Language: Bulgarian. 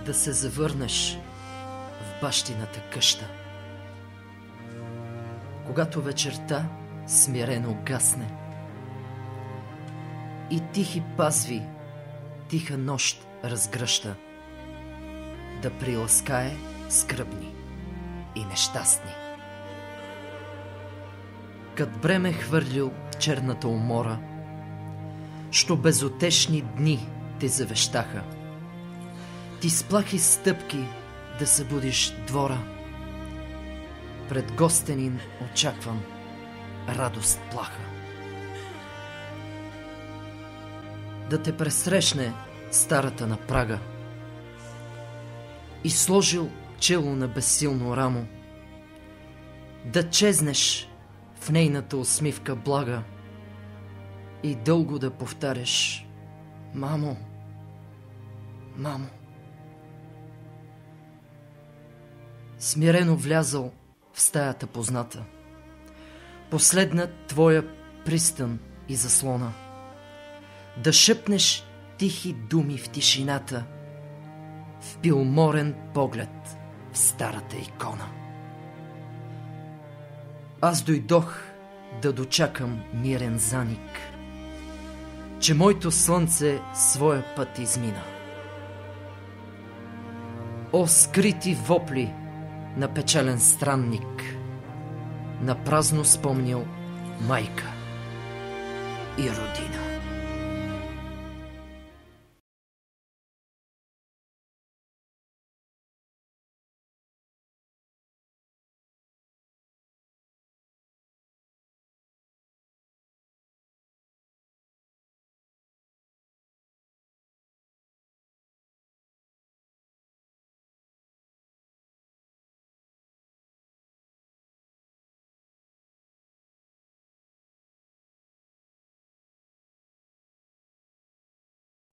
да се завърнеш в бащината къща. Когато вечерта смирено гасне и тихи пазви тиха нощ разгръща, да приласкае скръбни и нещастни. Кад бреме хвърлил черната умора, що безутешни дни те завещаха, ти с плахи стъпки да събудиш двора, пред гостенин очаквам радост плаха. Да те пресрещне старата на прага и сложил чело на безсилно рамо, да чезнеш в нейната усмивка блага и дълго да повтаряш: мамо, мамо. Смирено влязал в стаята позната, последна твоя пристан и заслона, да шепнеш тихи думи в тишината, впил морен поглед в старата икона. Аз дойдох да дочакам мирен заник, че моето слънце своя път измина. О, скрити вопли на печален странник, на празно спомнил майка и родина.